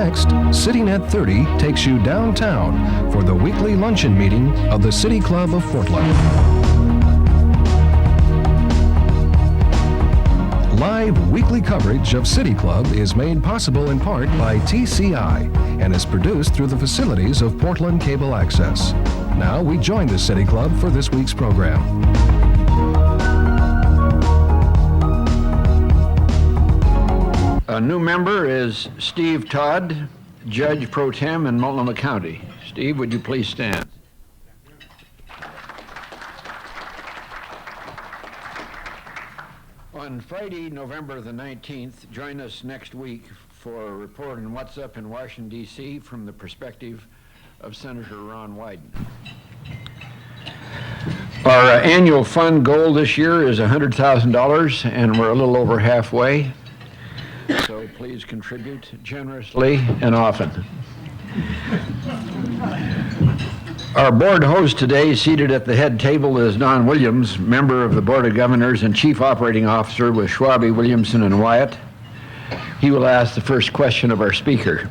Next, Sitting at 30 takes you downtown for the weekly luncheon meeting of the City Club of Portland. Live weekly coverage of City Club is made possible in part by TCI and is produced through the facilities of Portland Cable Access. Now we join the City Club for this week's program. A new member is Steve Todd, Judge Pro Tem in Multnomah County. Steve, would you please stand? On Friday, November the 19th, join us next week for a report on what's up in Washington, D.C. from the perspective of Senator Ron Wyden. Our annual fund goal this year is $100,000, and we're a little over halfway. So please contribute generously and often. Our board host today, seated at the head table, is Don Williams, member of the Board of Governors and Chief Operating Officer with Schwabe, Williamson, and Wyatt. He will ask the first question of our speaker.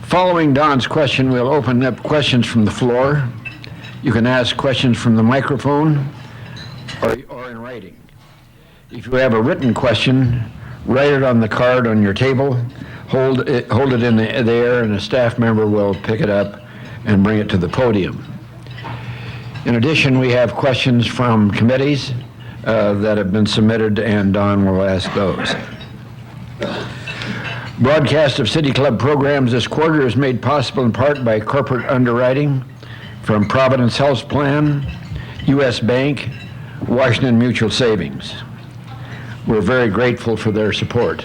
Following Don's question, we'll open up questions from the floor. You can ask questions from the microphone or in writing. If you have a written question, write it on the card on your table, hold it in the air, and a staff member will pick it up and bring it to the podium. In addition, we have questions from committees that have been submitted, and Don will ask those. Broadcast of City Club programs this quarter is made possible in part by corporate underwriting from Proponents Health Plan, U.S. Bank, Washington Mutual Savings. We're very grateful for their support.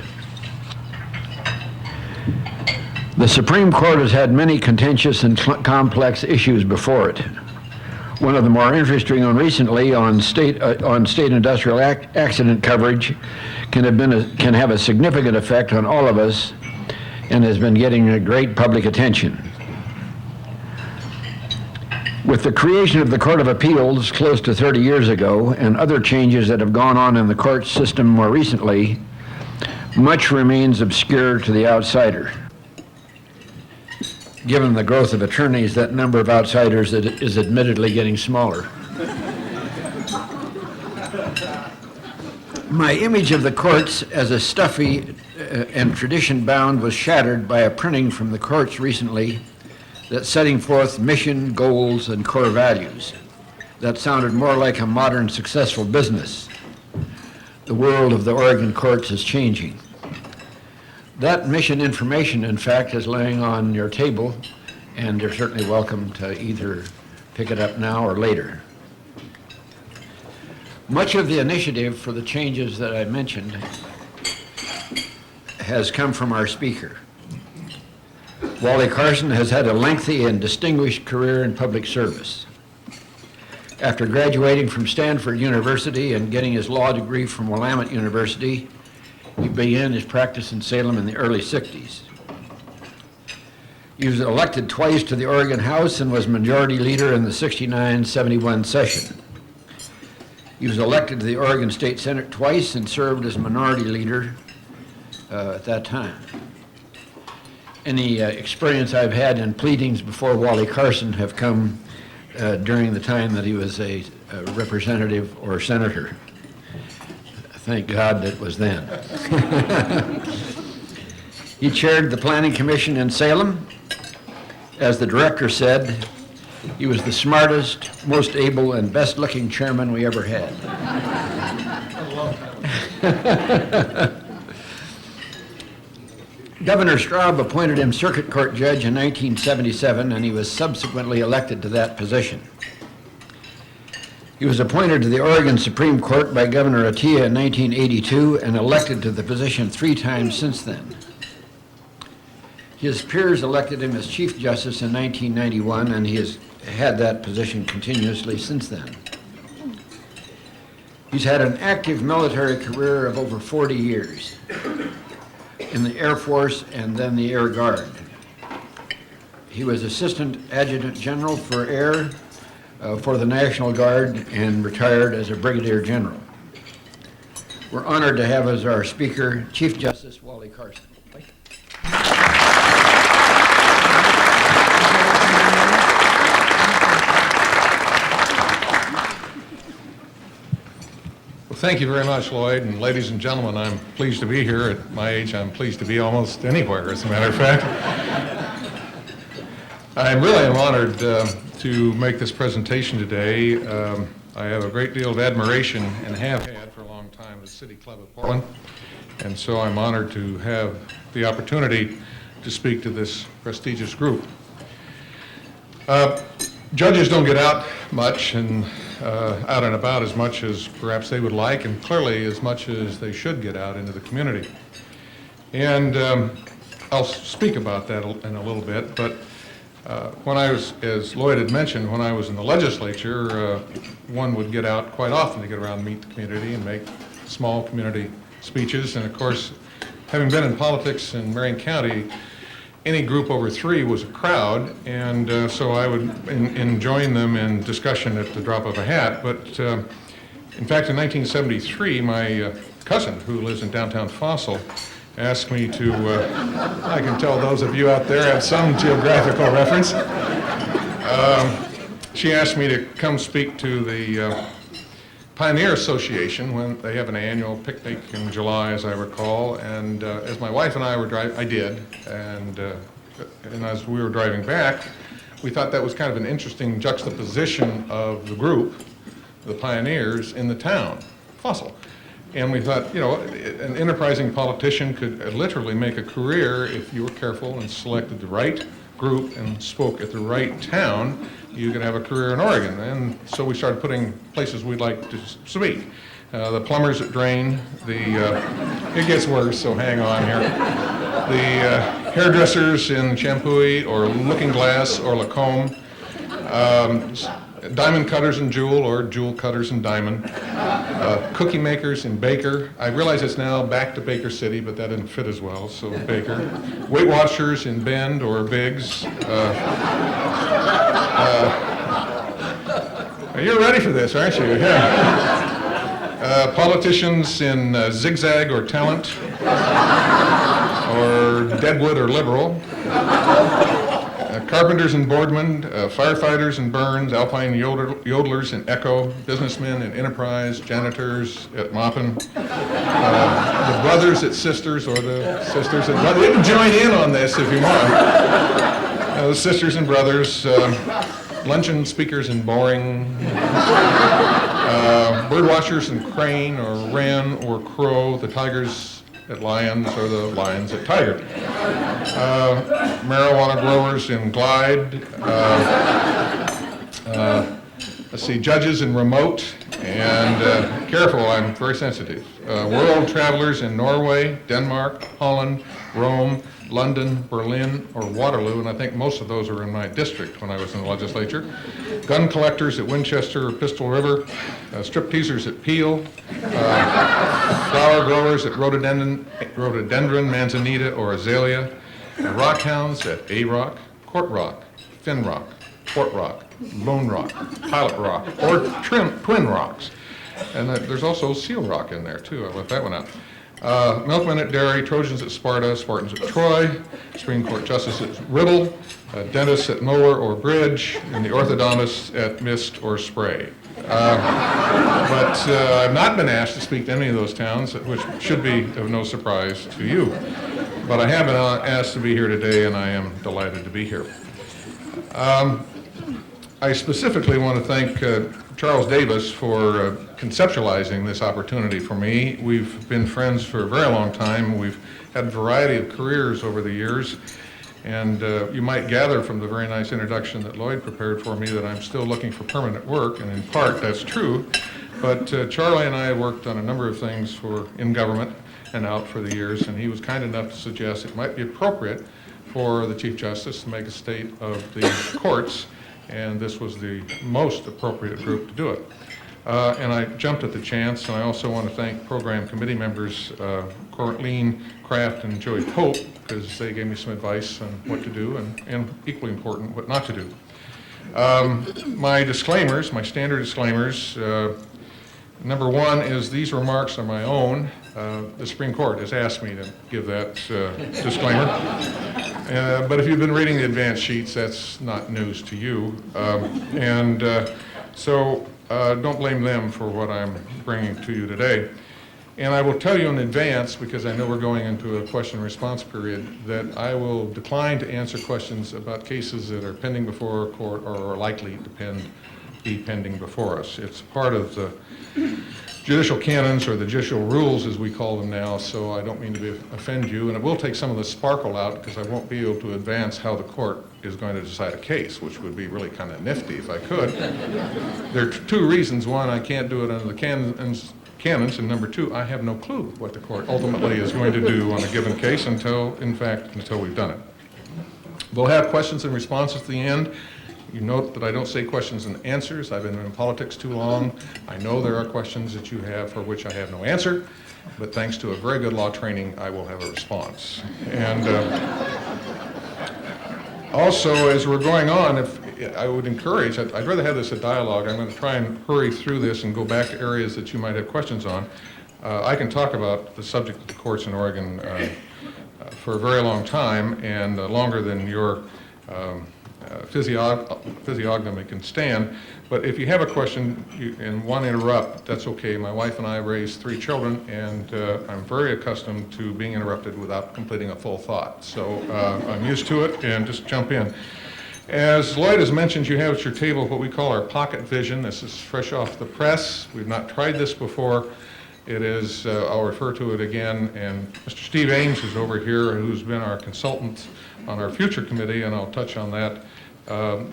The Supreme Court has had many contentious and complex issues before it. One of the more interesting one recently on state industrial accident coverage can have a significant effect on all of us and has been getting a great public attention. With the creation of the Court of Appeals close to 30 years ago and other changes that have gone on in the court system more recently, much remains obscure to the outsider. Given the growth of attorneys, that number of outsiders is admittedly getting smaller. My image of the courts as a stuffy and tradition-bound was shattered by a printing from the courts recently that setting forth mission, goals, and core values. That sounded more like a modern successful business. The world of the Oregon courts is changing. That mission information, in fact, is laying on your table, and you're certainly welcome to either pick it up now or later. Much of the initiative for the changes that I mentioned has come from our speaker. Wally Carson has had a lengthy and distinguished career in public service. After graduating from Stanford University and getting his law degree from Willamette University, he began his practice in Salem in the early 60s. He was elected twice to the Oregon House and was majority leader in the 69-71 session. He was elected to the Oregon State Senate twice and served as minority leader at that time. Any experience I've had in pleadings before Wally Carson have come during the time that he was a representative or senator. Thank God it was then. He chaired the Planning Commission in Salem. As the director said, he was the smartest, most able, and best-looking chairman we ever had. Governor Straub appointed him circuit court judge in 1977, and he was subsequently elected to that position. He was appointed to the Oregon Supreme Court by Governor Atiyeh in 1982 and elected to the position 3 times since then. His peers elected him as Chief Justice in 1991, and he has had that position continuously since then. He's had an active military career of over 40 years. In the Air Force and then the Air Guard. He was Assistant Adjutant General for Air for the National Guard and retired as a Brigadier General. We're honored to have as our speaker Chief Justice Wally Carson. Thank you. Thank you very much, Lloyd. And ladies and gentlemen, I'm pleased to be here. At my age, I'm pleased to be almost anywhere, as a matter of fact. I really am honored to make this presentation today. I have a great deal of admiration, and have had for a long time, the City Club of Portland. And so I'm honored to have the opportunity to speak to this prestigious group. Judges don't get out much and out and about as much as perhaps they would like, and clearly as much as they should get out into the community. And I'll speak about that in a little bit, but when I was, as Lloyd had mentioned, when I was in the legislature, one would get out quite often to get around and meet the community and make small community speeches. And of course, having been in politics in Marion County, any group over 3 was a crowd, and so I would join them in discussion at the drop of a hat. But in fact, in 1973, my cousin, who lives in downtown Fossil, asked me to, I can tell those of you out there have some geographical reference. She asked me to come speak to the Pioneer Association when they have an annual picnic in July, as I recall, and as my wife and I were driving, I did, and as we were driving back, we thought that was kind of an interesting juxtaposition of the group, the pioneers, in the town, Fossil. And we thought, you know, an enterprising politician could literally make a career if you were careful and selected the right group and spoke at the right town. You could have a career in Oregon. And so we started putting places we'd like to speak. The plumbers that drain, it gets worse, so hang on here. The hairdressers in Champoeg or Looking Glass or Lacombe. Diamond cutters in Jewel or Jewel cutters in Diamond. Cookie makers in Baker. I realize it's now back to Baker City, but that didn't fit as well, so Baker. Weight watchers in Bend or Biggs. You're ready for this, aren't you? Yeah. Politicians in Zigzag or Talent, or Deadwood or Liberal. Carpenters in Boardman, firefighters in Burns, Alpine yodelers in Echo, businessmen in Enterprise, janitors at Maupin, the brothers at Sisters, or the sisters at Brothers. You can join in on this if you want. The sisters and brothers, luncheon speakers in Boring, bird watchers in Crane or Wren or Crow, the tigers at Lions or the Lions at Tiger. Marijuana growers in Glide. Let's see, judges in Remote, and careful, I'm very sensitive. World travelers in Norway, Denmark, Holland, Rome, London, Berlin, or Waterloo, and I think most of those were in my district when I was in the legislature. Gun collectors at Winchester or Pistol River, stripteasers at Peel, flower growers at rhododendron, manzanita, or azalea, rockhounds at A-Rock, Court Rock, Finn Rock, Fort Rock, Lone Rock, Pilot Rock, or Twin Rocks. And there's also Seal Rock in there, too. I left that one out. Milkmen at Derry, Trojans at Sparta, Spartans at Troy, Supreme Court Justice at Riddle, dentists at Mower or Bridge, and the orthodontists at Mist or Spray. But I've not been asked to speak to any of those towns, which should be of no surprise to you. But I have been asked to be here today, and I am delighted to be here. I specifically want to thank Charles Davis for conceptualizing this opportunity for me. We've been friends for a very long time. We've had a variety of careers over the years, and you might gather from the very nice introduction that Lloyd prepared for me that I'm still looking for permanent work, and in part that's true. But Charlie and I have worked on a number of things in government and out for the years, and he was kind enough to suggest it might be appropriate for the Chief Justice to make a state of the courts, and this was the most appropriate group to do it. And I jumped at the chance, and I also want to thank program committee members Corleen, Kraft, and Joey Pope, because they gave me some advice on what to do, and equally important, what not to do. My disclaimers, my standard disclaimers, number one is these remarks are my own. The Supreme Court has asked me to give that disclaimer. But if you've been reading the advance sheets, that's not news to you. So don't blame them for what I'm bringing to you today. And I will tell you in advance, because I know we're going into a question and response period, that I will decline to answer questions about cases that are pending before a court or are likely to be pending before us. It's part of the judicial canons, or the judicial rules as we call them now, so I don't mean to offend you, and it will take some of the sparkle out because I won't be able to advance how the court is going to decide a case, which would be really kind of nifty if I could. There are two reasons. One, I can't do it under the canons, and number two, I have no clue what the court ultimately is going to do on a given case until we've done it. We'll have questions and responses at the end. You note that I don't say questions and answers. I've been in politics too long. I know there are questions that you have for which I have no answer, but thanks to a very good law training, I will have a response. And also, as we're going on, I would encourage, I'd rather have this a dialogue. I'm going to try and hurry through this and go back to areas that you might have questions on. I can talk about the subject of the courts in Oregon for a very long time, and longer than your physiognomy can stand. But if you have a question and want to interrupt, that's okay. My wife and I raised 3 children, and I'm very accustomed to being interrupted without completing a full thought. So I'm used to it, and just jump in. As Lloyd has mentioned, you have at your table what we call our pocket vision. This is fresh off the press. We've not tried this before. It is, I'll refer to it again, and Mr. Steve Ames is over here, who's been our consultant on our future committee, and I'll touch on that.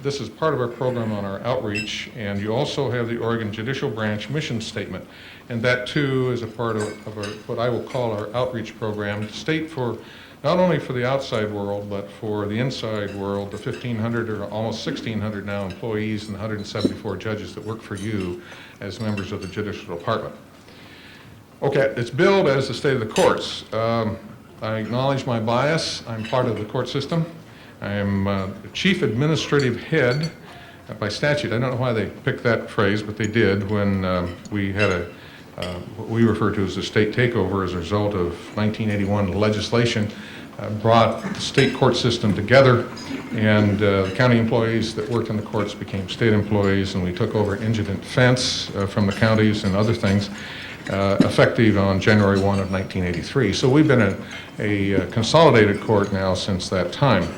This is part of our program on our outreach, and you also have the Oregon Judicial Branch mission statement, and that too is a part of our, what I will call our outreach program to state for not only for the outside world, but for the inside world, the 1,500 or almost 1,600 now employees and 174 judges that work for you as members of the Judicial Department. Okay, it's billed as the state of the courts. I acknowledge my bias. I'm part of the court system. I am the chief administrative head by statute. I don't know why they picked that phrase, but they did when we had what we refer to as a state takeover as a result of 1981 legislation brought the state court system together, and the county employees that worked in the courts became state employees, and we took over indigent defense from the counties and other things. Effective on January 1 of 1983. So we've been a consolidated court now since that time.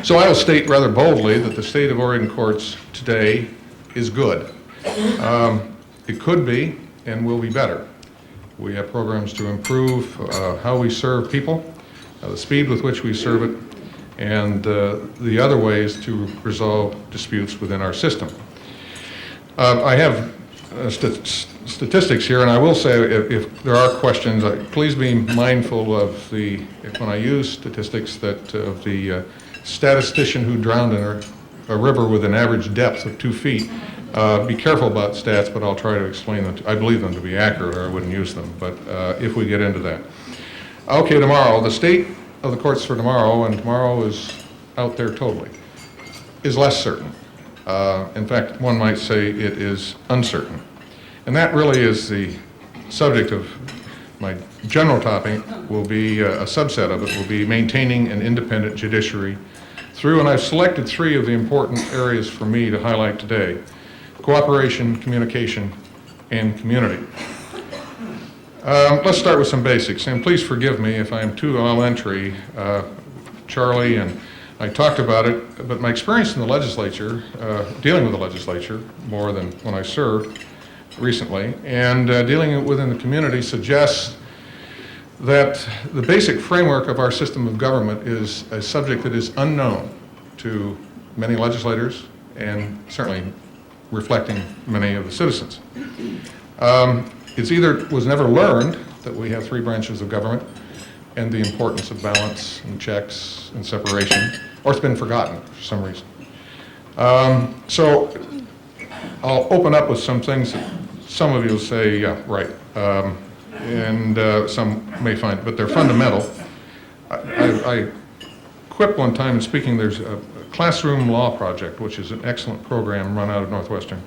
So I will state rather boldly that the state of Oregon courts today is good. It could be and will be better. We have programs to improve how we serve people, the speed with which we serve it, and the other ways to resolve disputes within our system. I have statistics here, and I will say if there are questions, please be mindful of when I use statistics, that of the statistician who drowned in a river with an average depth of 2 feet. Be careful about stats, but I'll try to explain them. I believe them to be accurate, or I wouldn't use them, but if we get into that. Okay, tomorrow, the state of the courts for tomorrow, and tomorrow is out there totally, is less certain. In fact, one might say it is uncertain. And that really is the subject of my general topic. Will be a subset of it will be maintaining an independent judiciary through, and I've selected 3 of the important areas for me to highlight today: cooperation, communication, and community. Let's start with some basics, and please forgive me if I'm too elementary. Charlie and I talked about it, but my experience in the legislature, dealing with the legislature more than when I served recently, and dealing within the community suggests that the basic framework of our system of government is a subject that is unknown to many legislators, and certainly reflecting many of the citizens. It's either was never learned that we have 3 branches of government and the importance of balance and checks and separation, or it's been forgotten for some reason. So I'll open up with some things that some of you will say, yeah, right, and some may find, but they're fundamental. I quipped one time in speaking, there's a Classroom Law Project, which is an excellent program run out of Northwestern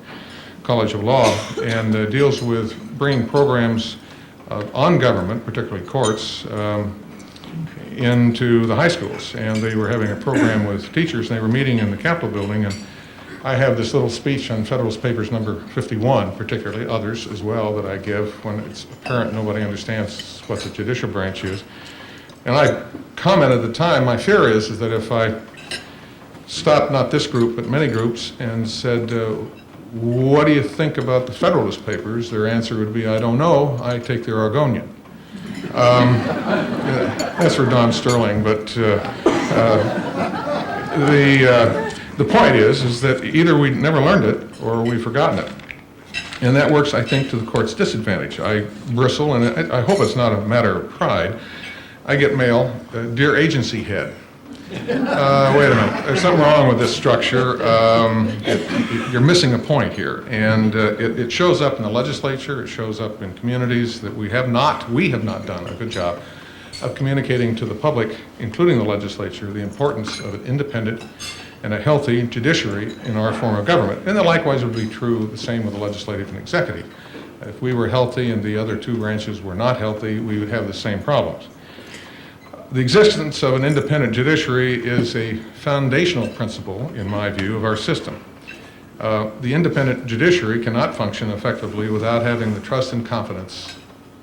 College of Law, and deals with bringing programs on government, particularly courts, into the high schools. And they were having a program with teachers, and they were meeting in the Capitol building, and I have this little speech on Federalist Papers number 51, particularly others as well, that I give when it's apparent nobody understands what the judicial branch is. And I commented at the time, my fear is that if I stopped not this group but many groups and said, what do you think about the Federalist Papers? Their answer would be, I don't know, I take the Oregonian. That's for Don Sterling, but the point is that either we never learned it or we've forgotten it. And that works, I think, to the court's disadvantage. I bristle, and I hope it's not a matter of pride. I get mail, dear agency head. Wait a minute, there's something wrong with this structure. You're missing a point here. And it shows up in the legislature, it shows up in communities that we have not done a good job of communicating to the public, including the legislature, the importance of an independent and a healthy judiciary in our form of government. And that likewise would be true the same with the legislative and executive. If we were healthy and the other two branches were not healthy, we would have the same problems. The existence of an independent judiciary is a foundational principle, in my view, of our system. The independent judiciary cannot function effectively without having the trust and confidence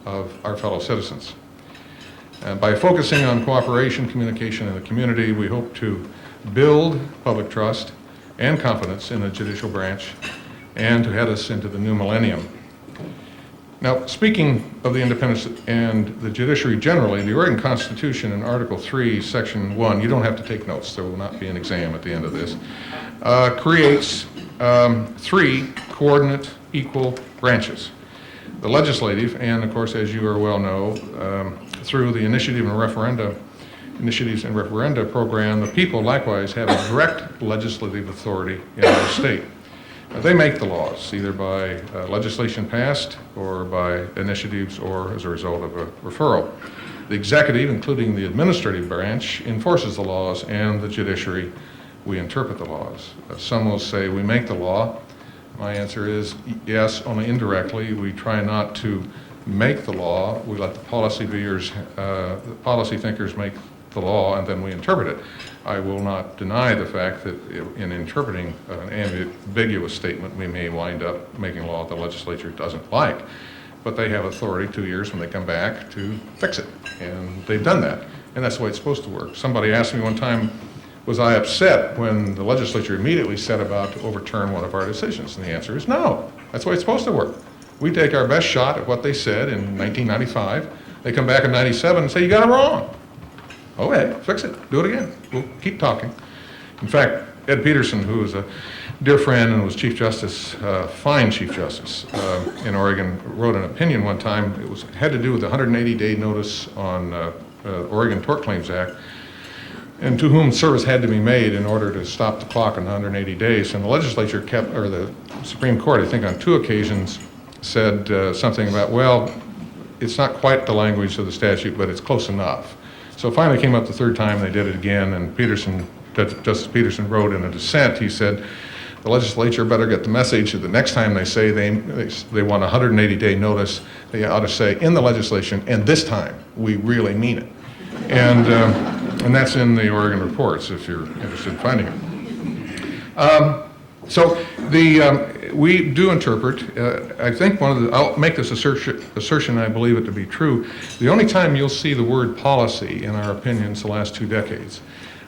of our fellow citizens. And by focusing on cooperation, communication in the community, we hope to build public trust and confidence in the judicial branch and to head us into the new millennium. Now, speaking of the independence and the judiciary generally, the Oregon Constitution in Article 3, Section 1, you don't have to take notes, there will not be an exam at the end of this, creates three coordinate equal branches. The legislative, and of course, as you are well know, through the initiatives and referenda program, the people likewise have a direct legislative authority in our state. They make the laws, either by legislation passed or by initiatives or as a result of a referral. The executive, including the administrative branch, enforces the laws, and the judiciary, we interpret the laws. Some will say we make the law. My answer is yes, only indirectly. We try not to make the law. We let the policy thinkers make the law, and then we interpret it. I will not deny the fact that in interpreting an ambiguous statement, we may wind up making law the legislature doesn't like. But they have authority 2 years when they come back to fix it. And they've done that. And that's the way it's supposed to work. Somebody asked me one time, was I upset when the legislature immediately set about to overturn one of our decisions? And the answer is no. That's the way it's supposed to work. We take our best shot at what they said in 1995. They come back in 97 and say, you got it wrong. Okay, fix it. Do it again. We'll keep talking. In fact, Ed Peterson, who was a dear friend and was Chief Justice, fine Chief Justice in Oregon, wrote an opinion one time. It had to do with the 180-day notice on Oregon Tort Claims Act, and to whom service had to be made in order to stop the clock in 180 days. And the legislature or the Supreme Court, I think on 2 occasions, said something about, well, it's not quite the language of the statute, but it's close enough. So finally came up the 3rd time, they did it again, and Justice Peterson wrote in a dissent, he said, the legislature better get the message that the next time they say they want a 180-day notice, they ought to say in the legislation, and this time, we really mean it. And that's in the Oregon reports, if you're interested in finding it. So we do interpret, I think I'll make this assertion, I believe it to be true. The only time you'll see the word policy in our opinions the last 2 decades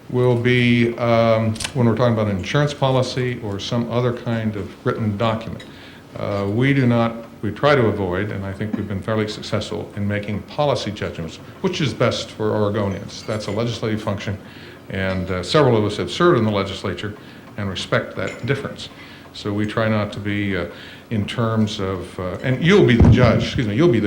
will be when we're talking about an insurance policy or some other kind of written document. We try to avoid, and I think we've been fairly successful in making policy judgments, which is best for Oregonians. That's a legislative function, and several of us have served in the legislature and respect that difference. So we try not to be in terms of, and you'll be the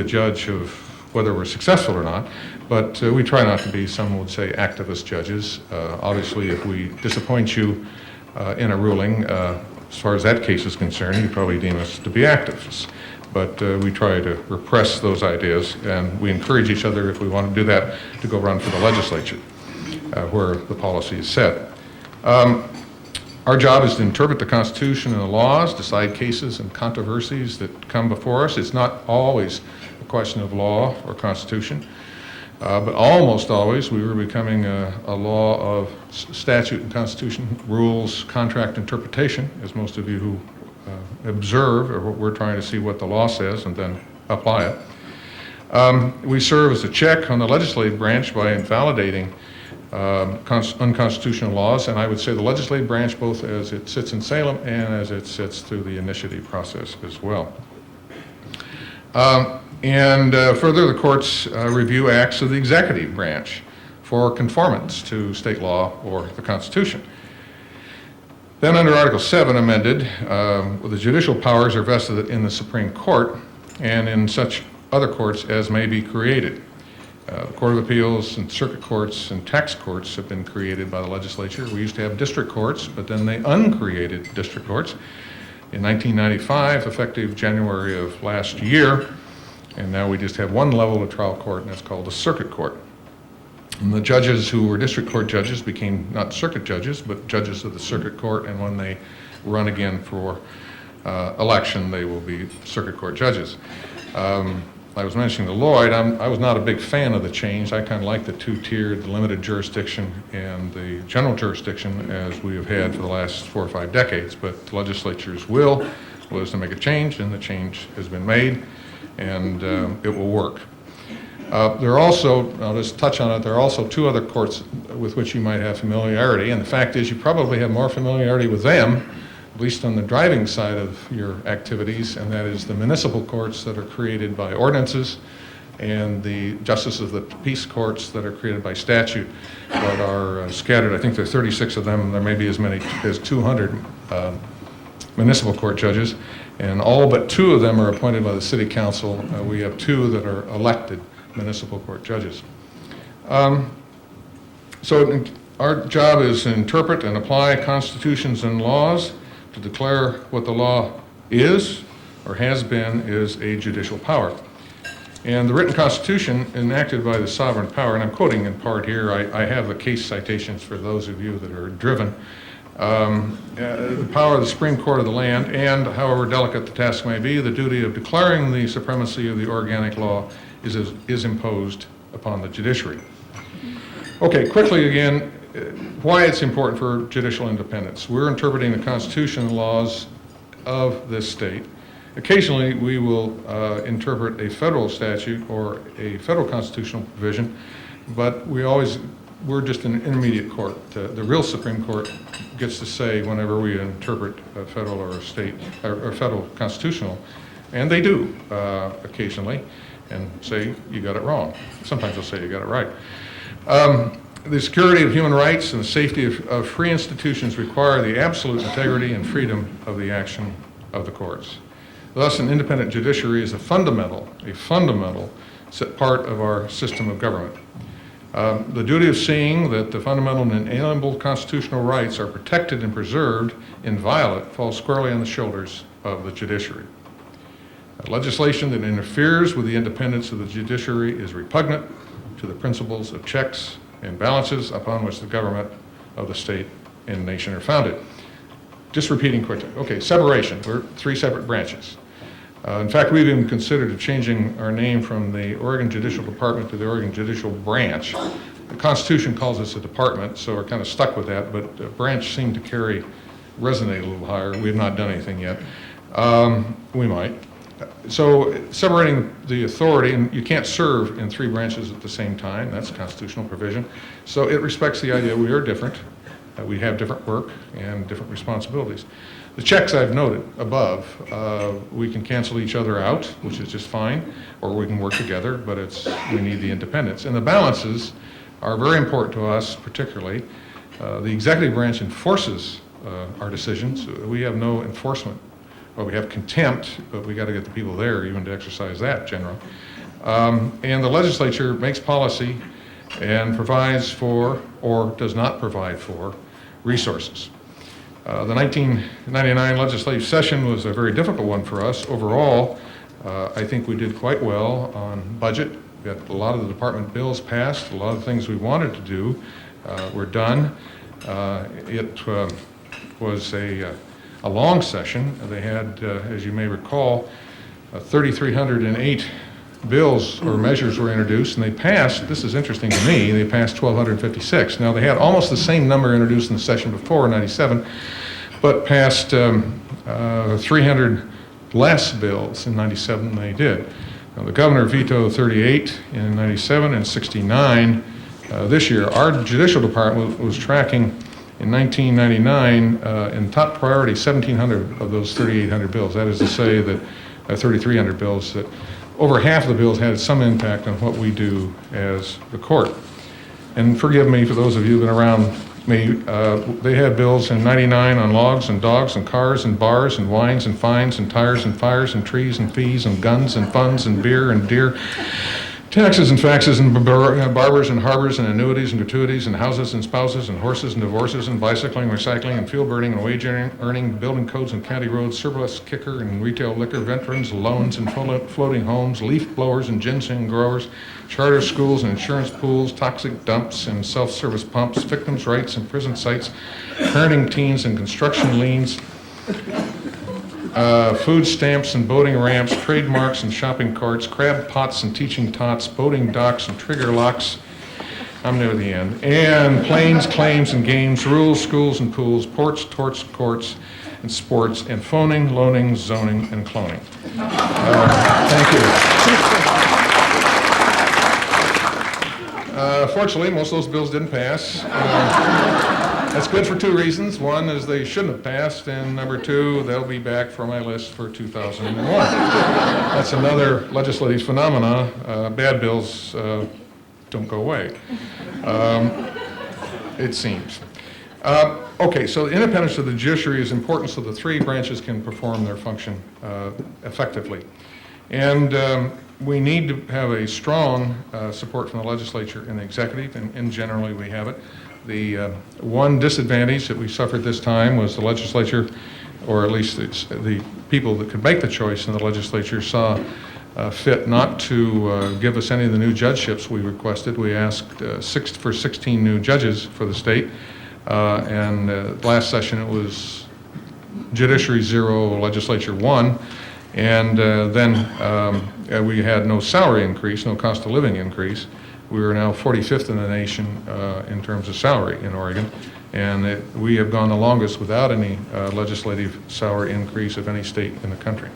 judge of whether we're successful or not, but we try not to be, some would say, activist judges. Obviously, if we disappoint you in a ruling, as far as that case is concerned, you probably deem us to be activists. But we try to repress those ideas, and we encourage each other, if we want to do that, to go run for the legislature, where the policy is set. Our job is to interpret the Constitution and the laws, decide cases and controversies that come before us. It's not always a question of law or Constitution. But almost always, we were becoming a law of statute and constitution, rules, contract interpretation, as most of you who observe, or what we're trying to see what the law says and then apply it. We serve as a check on the legislative branch by invalidating unconstitutional laws, and I would say the legislative branch, both as it sits in Salem and as it sits through the initiative process as well. Further, the courts review acts of the executive branch for conformance to state law or the Constitution. Then under Article 7 amended, the judicial powers are vested in the Supreme Court and in such other courts as may be created. The Court of Appeals and circuit courts and tax courts have been created by the legislature. We used to have district courts, but then they uncreated district courts in 1995, effective January of last year. And now we just have one level of trial court, and that's called the circuit court. And the judges who were district court judges became not circuit judges, but judges of the circuit court, and when they run again for election, they will be circuit court judges. I was mentioning to Lloyd, I was not a big fan of the change. I kind of like the two-tiered, the limited jurisdiction and the general jurisdiction as we have had for the last 4 or 5 decades, but the legislature's will was to make a change, and the change has been made, and it will work. There are also, I'll just touch on it, there are also 2 other courts with which you might have familiarity, and the fact is you probably have more familiarity with them, at least on the driving side of your activities, and that is the municipal courts that are created by ordinances and the justices of the peace courts that are created by statute that are scattered. I think there are 36 of them, and there may be as many as 200 municipal court judges, and all but 2 of them are appointed by the city council. We have 2 that are elected municipal court judges. So our job is to interpret and apply constitutions and laws, to declare what the law is or has been is a judicial power. And the written constitution enacted by the sovereign power, and I'm quoting in part here, I have the case citations for those of you that are driven, the power of the Supreme Court of the land, and however delicate the task may be, the duty of declaring the supremacy of the organic law is imposed upon the judiciary. Okay, quickly again, why it's important for judicial independence. We're interpreting the Constitution and laws of this state. Occasionally, we will interpret a federal statute or a federal constitutional provision, but we're just an intermediate court. The real Supreme Court gets to say whenever we interpret a federal or a state or federal constitutional, and they do occasionally, and say you got it wrong. Sometimes they'll say you got it right. The security of human rights and the safety of free institutions require the absolute integrity and freedom of the action of the courts. Thus, an independent judiciary is a fundamental part of our system of government. The duty of seeing that the fundamental and inalienable constitutional rights are protected and preserved inviolate falls squarely on the shoulders of the judiciary. Legislation that interferes with the independence of the judiciary is repugnant to the principles of checks and balances upon which the government of the state and nation are founded. Just repeating quickly. Okay, separation. We're 3 separate branches. In fact, we've even considered changing our name from the Oregon Judicial Department to the Oregon Judicial Branch. The Constitution calls us a department, so we're kind of stuck with that, but branch seemed to resonate a little higher. We have not done anything yet. We might. So separating the authority, and you can't serve in 3 branches at the same time. That's a constitutional provision. So it respects the idea we are different. We have different work and different responsibilities. The checks I've noted above, we can cancel each other out, which is just fine, or we can work together, but we need the independence. And the balances are very important to us, particularly. The executive branch enforces our decisions. We have no enforcement. Well, we have contempt, but we got to get the people there even to exercise that generally. And the legislature makes policy and provides for, or does not provide for, resources. The 1999 legislative session was a very difficult one for us. Overall, I think we did quite well on budget. We got a lot of the department bills passed. A lot of things we wanted to do were done. It was a long session. They had, as you may recall, 3,308 bills or measures were introduced, and they passed, this is interesting to me, they passed 1,256. Now, they had almost the same number introduced in the session before, 97, but passed 300 less bills in 97 than they did. Now, the governor vetoed 38 in 97 and 69 this year. Our judicial department was tracking in 1999 in top priority 1,700 of those 3,800 bills. That is to say that 3,300 bills, that over half of the bills had some impact on what we do as the court. And forgive me for those of you that have been around me, they had bills in 99 on logs and dogs and cars and bars and wines and fines and tires and fires and trees and fees and guns and funds and beer and deer, taxes and faxes and barbers and harbors and annuities and gratuities and houses and spouses and horses and divorces and bicycling, recycling and fuel burning and wage earning, building codes and county roads, surplus kicker and retail liquor, veterans, loans and floating homes, leaf blowers and ginseng growers, charter schools and insurance pools, toxic dumps and self-service pumps, victims' rights and prison sites, parenting teens and construction liens, food stamps and boating ramps, trademarks and shopping carts, crab pots and teaching tots, boating docks and trigger locks, I'm near the end, and planes, claims and games, rules, schools and pools, ports, torts, courts, and sports, and phoning, loaning, zoning, and cloning. Thank you. Fortunately, most of those bills didn't pass. That's good for two reasons. One is they shouldn't have passed, and number two, they'll be back for my list for 2001. That's another legislative phenomena. Bad bills don't go away, it seems. Okay, so the independence of the judiciary is important so the three branches can perform their function effectively. And we need to have a strong support from the legislature and the executive, and generally we have it. The one disadvantage that we suffered this time was the legislature, or at least the people that could make the choice in the legislature, saw fit not to give us any of the new judgeships we requested. We asked for 16 new judges for the state, and last session it was judiciary 0, legislature 1, and then we had no salary increase, no cost of living increase. We are now 45th in the nation in terms of salary in Oregon, and we have gone the longest without any legislative salary increase of any state in the country.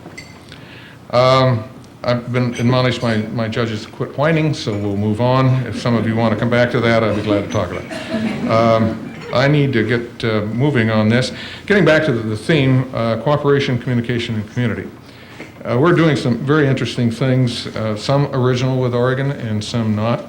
I've been admonished by my judges to quit whining, so we'll move on. If some of you want to come back to that, I'd be glad to talk about it. I need to get moving on this. Getting back to the theme, cooperation, communication, and community. We're doing some very interesting things, some original with Oregon and some not.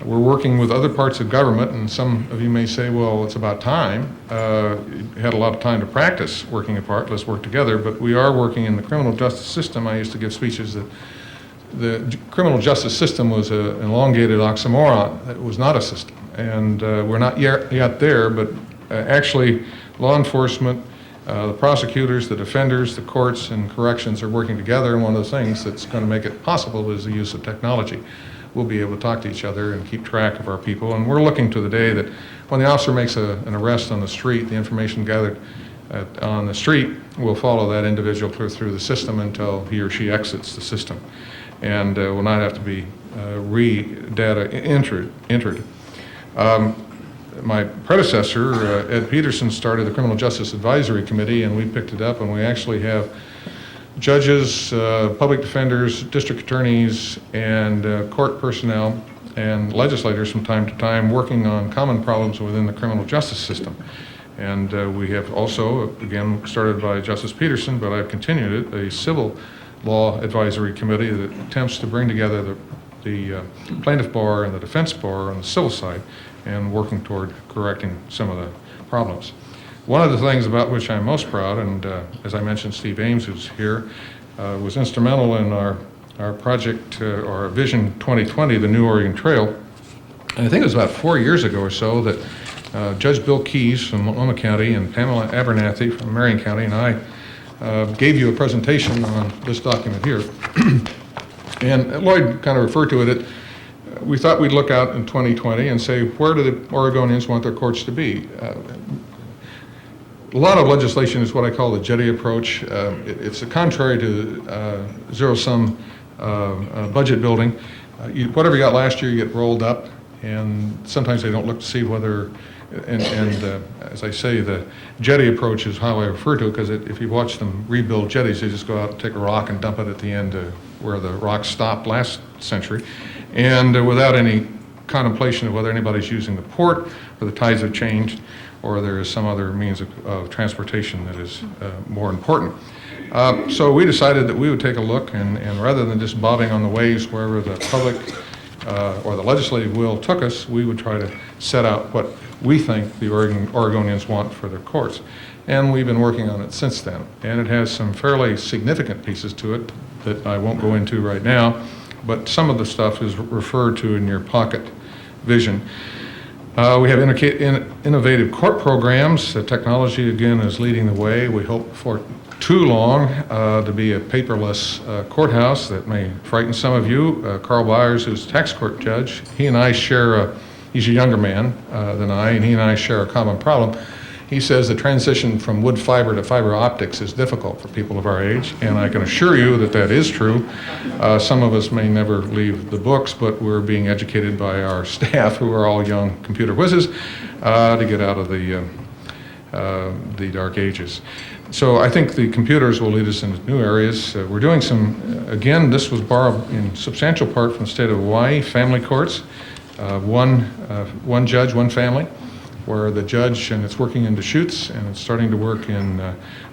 We're working with other parts of government, and some of you may say, well, it's about time. You had a lot of time to practice working apart, let's work together, but we are working in the criminal justice system. I used to give speeches that the criminal justice system was an elongated oxymoron. It was not a system, and we're not yet there, but actually law enforcement, the prosecutors, the defenders, the courts, and corrections are working together, and one of the things that's going to make it possible is the use of technology. We'll be able to talk to each other and keep track of our people, and we're looking to the day that when the officer makes an arrest on the street, the information gathered on the street will follow that individual clear through the system until he or she exits the system, and will not have to be data entered. My predecessor, Ed Peterson, started the Criminal Justice Advisory Committee, and we picked it up, and we actually have judges, public defenders, district attorneys, and court personnel and legislators from time to time working on common problems within the criminal justice system. And we have also, again, started by Justice Peterson, but I've continued it, a civil law advisory committee that attempts to bring together the plaintiff bar and the defense bar on the civil side and working toward correcting some of the problems. One of the things about which I'm most proud, and as I mentioned, Steve Ames, who's here, was instrumental in our project, or Vision 2020, the New Oregon Trail. And I think it was about 4 years ago or so that Judge Bill Keyes from Multnomah County and Pamela Abernathy from Marion County and I gave you a presentation on this document here. And Lloyd kind of referred to it. We thought we'd look out in 2020 and say, where do the Oregonians want their courts to be? A lot of legislation is what I call the jetty approach. It's contrary to zero-sum budget building. Whatever you got last year, you get rolled up, and sometimes they don't look to see whether, and as I say, the jetty approach is how I refer to it, because if you watch them rebuild jetties, they just go out and take a rock and dump it at the end where the rock stopped last century, and without any contemplation of whether anybody's using the port, or the tides have changed, or there is some other means of transportation that is more important. So we decided that we would take a look, and rather than just bobbing on the waves wherever the public or the legislative will took us, we would try to set out what we think the Oregonians want for their courts. And we've been working on it since then. And it has some fairly significant pieces to it that I won't go into right now, but some of the stuff is referred to in your pocket vision. We have innovative court programs. Technology, again, is leading the way. We hope for too long to be a paperless courthouse. That may frighten some of you. Carl Byers, who's a tax court judge, he and I share, he's a younger man than I, and he and I share a common problem. He says the transition from wood fiber to fiber optics is difficult for people of our age, and I can assure you that that is true. Some of us may never leave the books, but we're being educated by our staff, who are all young computer whizzes, to get out of the dark ages. So I think the computers will lead us into new areas. We're doing some, again, this was borrowed in substantial part from the state of Hawaii, family courts, one judge, one family, where the judge, and it's working in Deschutes, and it's starting to work in,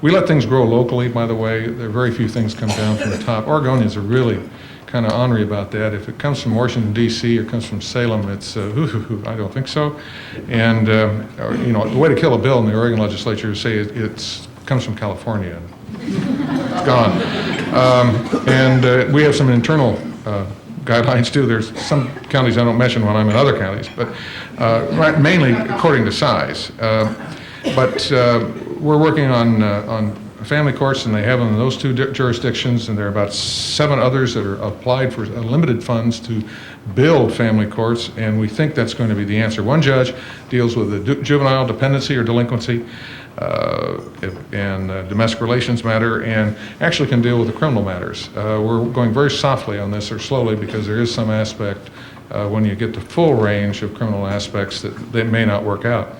we let things grow locally, by the way. There are very few things come down from the top. Oregonians are really kind of ornery about that. If it comes from Washington, D.C., or comes from Salem, it's, I don't think so. And, you know, the way to kill a bill in the Oregon legislature is say it comes from California. It's gone. And we have some internal guidelines too. There's some counties I don't mention when I'm in other counties, but mainly according to size. But we're working on family courts, and they have them in those two jurisdictions, and there are about 7 others that are applied for limited funds to build family courts, and we think that's going to be the answer. One judge deals with the juvenile dependency or delinquency and domestic relations matter, and actually can deal with the criminal matters. We're going very softly on this, or slowly, because there is some aspect when you get the full range of criminal aspects that they may not work out.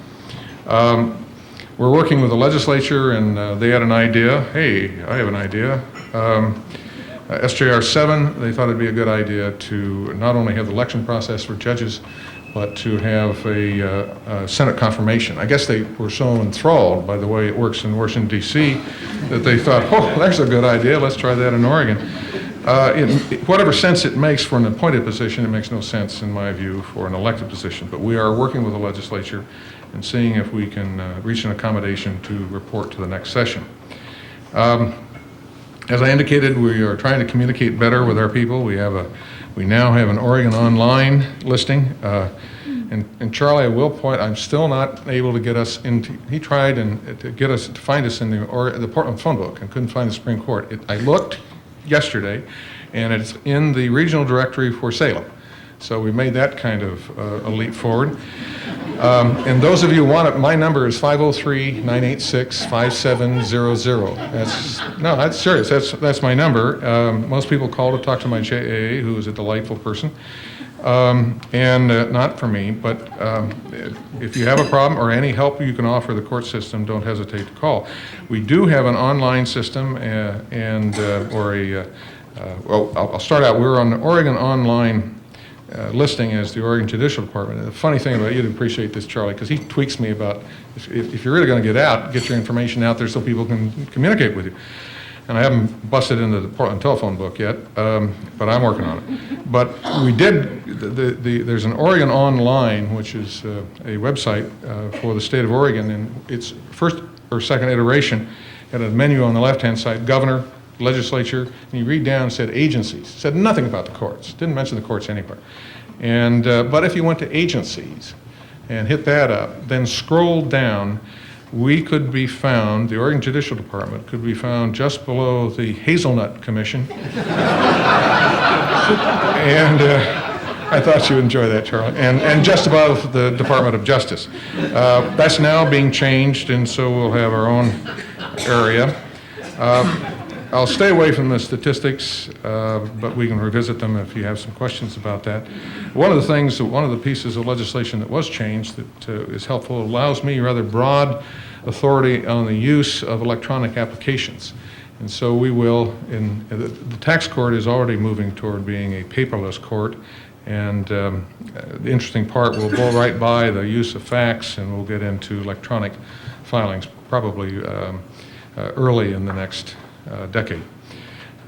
We're working with the legislature, and they had an idea. Hey, I have an idea. SJR 7, they thought it'd be a good idea to not only have the election process for judges, but to have a Senate confirmation. I guess they were so enthralled by the way it works in Washington, D.C., that they thought, oh, that's a good idea, let's try that in Oregon. In whatever sense it makes for an appointed position, it makes no sense, in my view, for an elected position. But we are working with the legislature and seeing if we can reach an accommodation to report to the next session. As I indicated, we are trying to communicate better with our people. We now have an Oregon Online listing. And Charlie, I will point, I'm still not able to get us into, he tried to find us in the Portland phone book and couldn't find the Supreme Court. I looked yesterday, and it's in the regional directory for Salem. So we made that kind of a leap forward. And those of you who want it, my number is 503-986-5700. That's serious. That's my number. Most people call to talk to my JA, who is a delightful person. Not for me, but if you have a problem or any help you can offer the court system, don't hesitate to call. We do have an online system I'll start out. We're on the Oregon Online listing as the Oregon Judicial Department. And the funny thing about, you'd appreciate this, Charlie, because he tweaks me about if you're really going to get your information out there so people can communicate with you. And I haven't busted into the Portland telephone book yet, but I'm working on it. But we did, there's an Oregon Online, which is a website for the state of Oregon, and its first or second iteration had a menu on the left-hand side, governor, legislature, and you read down, it said agencies. It said nothing about the courts, didn't mention the courts anywhere. And, but if you went to agencies and hit that up, then scroll down, we could be found, the Oregon Judicial Department could be found just below the Hazelnut Commission. And I thought you'd enjoy that, Charlie. And just above the Department of Justice. That's now being changed, and so we'll have our own area. I'll stay away from the statistics, but we can revisit them if you have some questions about that. One of the pieces of legislation that was changed that is helpful, allows me rather broad authority on the use of electronic applications. And so we will, the tax court is already moving toward being a paperless court, and the interesting part, we'll go right by the use of fax, and we'll get into electronic filings probably early in the next decade.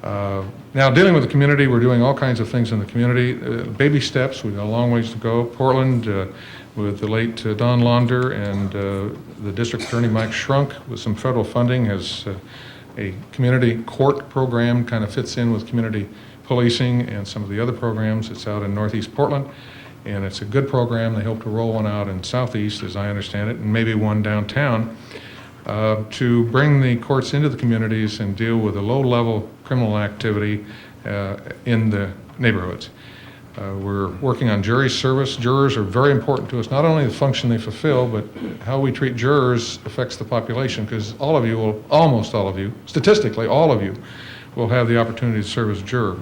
Now, dealing with the community, we're doing all kinds of things in the community. Baby steps, we've got a long ways to go. Portland, with the late Don Launder and the district attorney Mike Shrunk, with some federal funding, has a community court program, kind of fits in with community policing and some of the other programs. It's out in Northeast Portland, and it's a good program. They hope to roll one out in Southeast, as I understand it, and maybe one downtown, to bring the courts into the communities and deal with the low-level criminal activity in the neighborhoods. We're working on jury service. Jurors are very important to us, not only the function they fulfill, but how we treat jurors affects the population, because all of you will, almost all of you, statistically all of you, will have the opportunity to serve as a juror.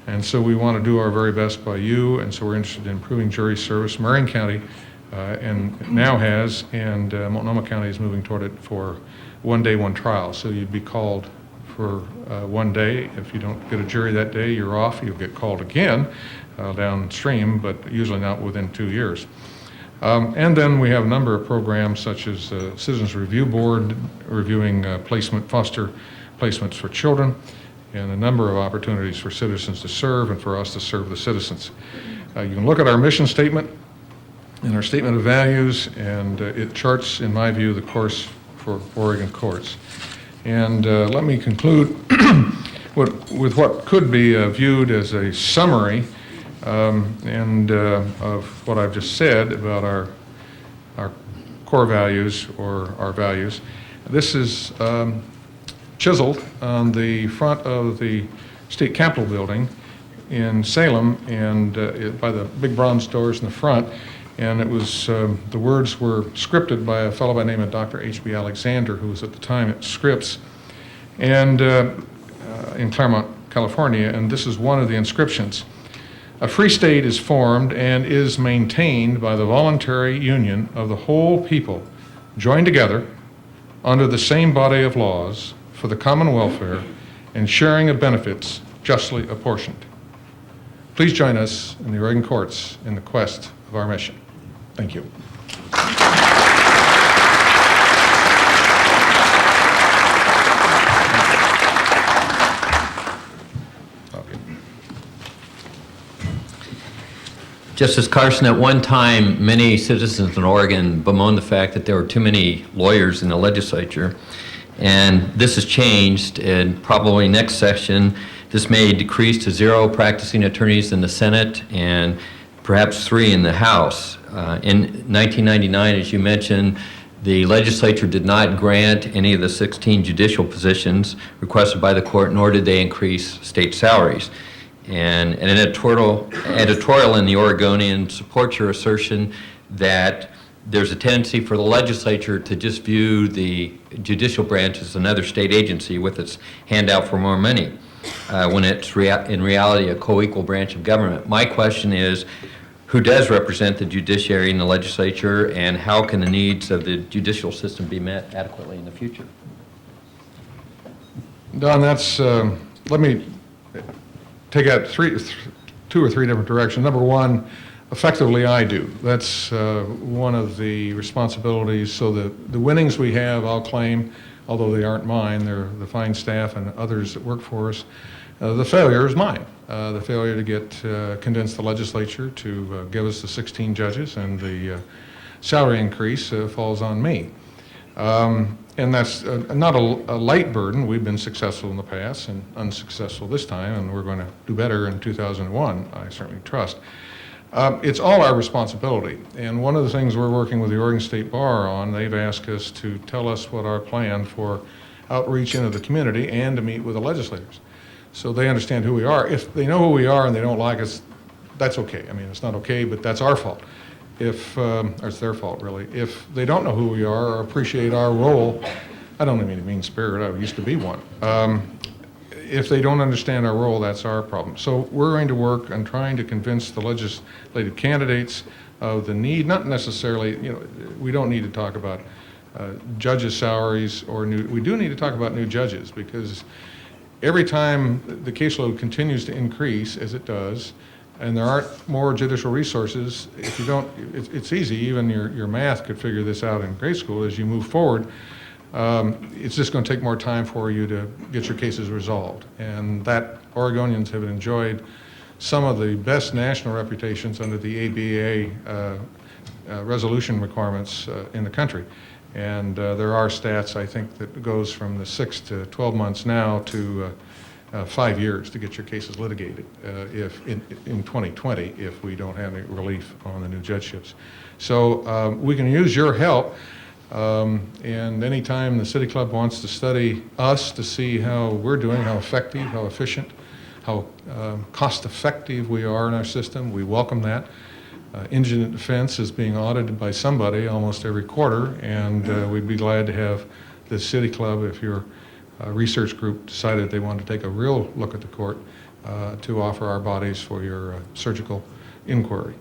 And so we want to do our very best by you, and so we're interested in improving jury service. Marion County and now has, and Multnomah County is moving toward it for one day, one trial. So you'd be called for one day. If you don't get a jury that day, you're off. You'll get called again downstream, but usually not within 2 years. And then we have a number of programs such as Citizens Review Board reviewing foster placements for children, and a number of opportunities for citizens to serve and for us to serve the citizens. You can look at our mission statement and our statement of values, and it charts, in my view, the course for Oregon courts. And let me conclude with what could be viewed as a summary of what I've just said about our core values, or our values. This is chiseled on the front of the state capitol building in Salem, and by the big bronze doors in the front. And it was, the words were scripted by a fellow by the name of Dr. H.B. Alexander, who was at the time at Scripps, and in Claremont, California. And this is one of the inscriptions. A free state is formed and is maintained by the voluntary union of the whole people, joined together under the same body of laws for the common welfare and sharing of benefits justly apportioned. Please join us in the Oregon courts in the quest of our mission. Thank you. Justice Carson, at one time, many citizens in Oregon bemoaned the fact that there were too many lawyers in the legislature, and this has changed. And probably next session, this may decrease to 0 practicing attorneys in the Senate and perhaps 3 in the House. In 1999, as you mentioned, the legislature did not grant any of the 16 judicial positions requested by the court, nor did they increase state salaries. And an editorial in the Oregonian supports your assertion that there's a tendency for the legislature to just view the judicial branch as another state agency with its handout for more money, when it's in reality a co-equal branch of government. My question is, who does represent the judiciary in the legislature, and how can the needs of the judicial system be met adequately in the future? Don, that's, let me take out 2 or 3 different directions. Number one, effectively I do. That's one of the responsibilities. So the winnings we have, I'll claim, although they aren't mine, they're the fine staff and others that work for us. The failure is mine. The failure to convince the legislature to give us the 16 judges, and the salary increase falls on me. And that's not a light burden. We've been successful in the past and unsuccessful this time, and we're going to do better in 2001, I certainly trust. It's all our responsibility. And one of the things we're working with the Oregon State Bar on, they've asked us to tell us what our plan for outreach into the community and to meet with the legislators, so they understand who we are. If they know who we are and they don't like us, that's okay. I mean, it's not okay, but that's our fault. Or it's their fault, really. If they don't know who we are or appreciate our role, I don't mean a mean spirit, I used to be one. if they don't understand our role, that's our problem. So we're going to work on trying to convince the legislative candidates of the need, not necessarily, we don't need to talk about judges' salaries or we do need to talk about new judges, because every time the caseload continues to increase, as it does, and there aren't more judicial resources, if you don't, it's easy, even your math could figure this out in grade school as you move forward. It's just going to take more time for you to get your cases resolved. And that Oregonians have enjoyed some of the best national reputations under the ABA resolution requirements in the country. And there are stats, I think, that goes from the 6 to 12 months now to 5 years to get your cases litigated if in 2020 if we don't have any relief on the new judgeships. So we can use your help. And anytime the City Club wants to study us to see how we're doing, how effective, how efficient, how cost-effective we are in our system, we welcome that. Indigent defense is being audited by somebody almost every quarter, and we'd be glad to have the City Club, if your research group decided they wanted to take a real look at the court, to offer our bodies for your surgical inquiry.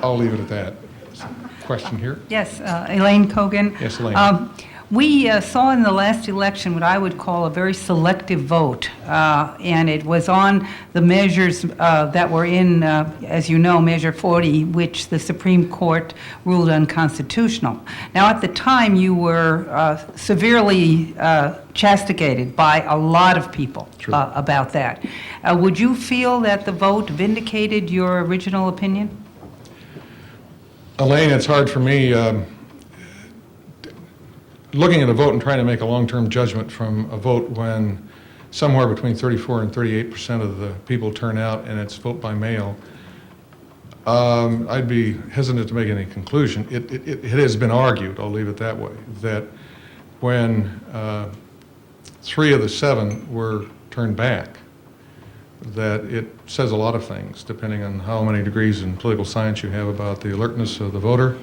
I'll leave it at that. Question here? Yes, Elaine Cogan. Yes, Elaine. We saw in the last election what I would call a very selective vote, and it was on the measures that were in, as you know, Measure 40, which the Supreme Court ruled unconstitutional. Now, at the time, you were severely castigated by a lot of people about that. Would you feel that the vote vindicated your original opinion? Elaine, it's hard for me looking at a vote and trying to make a long-term judgment from a vote when somewhere between 34 and 38% of the people turn out and it's vote by mail. I'd be hesitant to make any conclusion. It has been argued, I'll leave it that way, that when 3 of the 7 were turned back, that it says a lot of things, depending on how many degrees in political science you have about the alertness of the voter,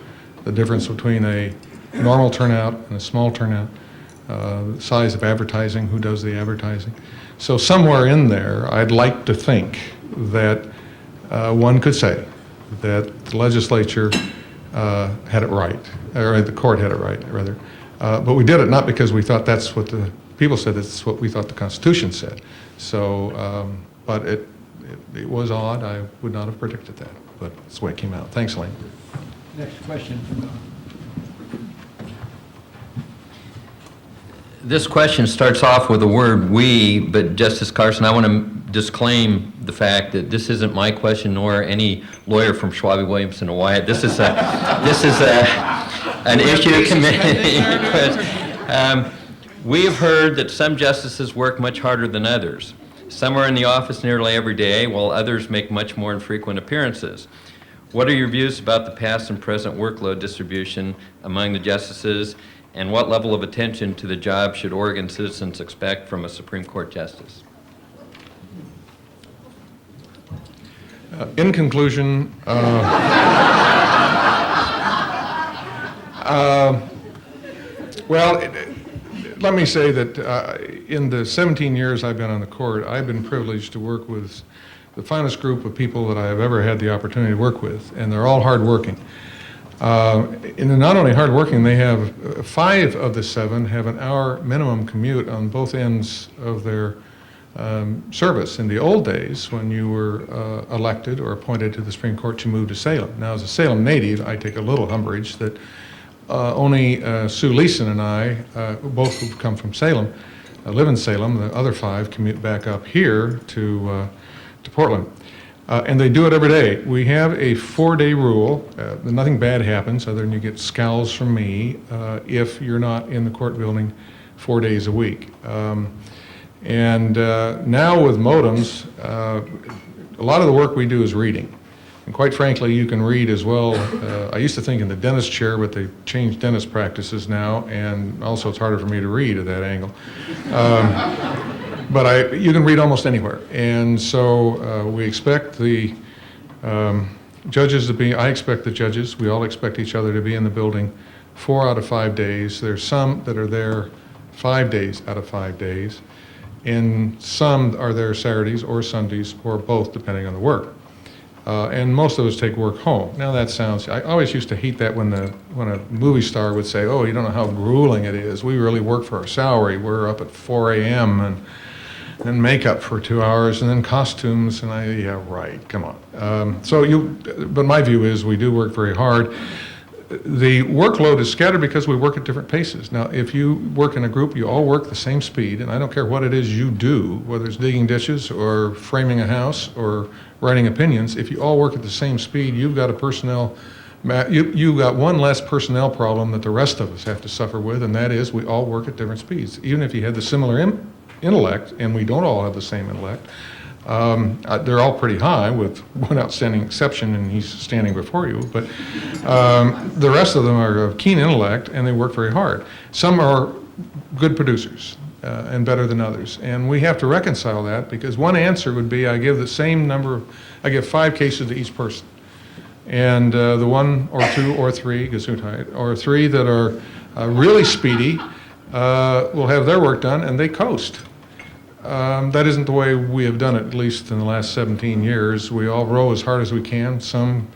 the difference between a normal turnout and a small turnout, the size of advertising, who does the advertising. So somewhere in there, I'd like to think that one could say that the legislature had it right, or the court had it right, rather. But we did it not because we thought that's what the people said, it's what we thought the Constitution said. So, but it was odd. I would not have predicted that, but that's the way it came out. Thanks, Elaine. Next question. This question starts off with the word "we," but Justice Carson, I want to disclaim the fact that this isn't my question, nor any lawyer from Schwabe, Williamson, or Wyatt. This is an issue committee. We have heard that some justices work much harder than others. Some are in the office nearly every day, while others make much more infrequent appearances. What are your views about the past and present workload distribution among the justices, and what level of attention to the job should Oregon citizens expect from a Supreme Court justice? In conclusion, well, let me say that in the 17 years I've been on the court, I've been privileged to work with the finest group of people that I have ever had the opportunity to work with, and they're all hardworking. And they're not only hardworking, they have 5 of the 7 have an hour minimum commute on both ends of their service. In the old days, when you were elected or appointed to the Supreme Court, you moved to Salem. Now, as a Salem native, I take a little umbrage that only Sue Leeson and I, both who've come from Salem, live in Salem. The other 5 commute back up here to Portland. And they do it every day. We have a 4-day rule. Nothing bad happens other than you get scowls from me if you're not in the court building 4 days a week. And now with modems, a lot of the work we do is reading. And quite frankly, you can read as well. I used to think in the dentist chair, but they've changed dentist practices now, and also it's harder for me to read at that angle. But you can read almost anywhere. And so we expect the judges to be, I expect the judges, we all expect each other to be in the building 4 out of 5 days. There's some that are there 5 days out of 5 days. And some are there Saturdays or Sundays or both, depending on the work. And most of us take work home. Now that sounds, I always used to hate that when a movie star would say, oh, you don't know how grueling it is. We really work for our salary. We're up at 4 a.m. and makeup for 2 hours and then costumes. And yeah, right, come on. But my view is we do work very hard. The workload is scattered because we work at different paces. Now, if you work in a group, you all work the same speed, and I don't care what it is you do, whether it's digging ditches or framing a house or writing opinions, if you all work at the same speed, you've got you've got one less personnel problem that the rest of us have to suffer with, and that is we all work at different speeds. Even if you had the similar intellect, and we don't all have the same intellect, they're all pretty high with one outstanding exception, and he's standing before you, but the rest of them are of keen intellect and they work very hard. Some are good producers and better than others, and we have to reconcile that, because one answer would be I give the same number, I give 5 cases to each person, and the 1 or 2 or 3, Gesundheit, or 3 that are really speedy will have their work done and they coast. That isn't the way we have done it, at least in the last 17 years. We all row as hard as we can. Some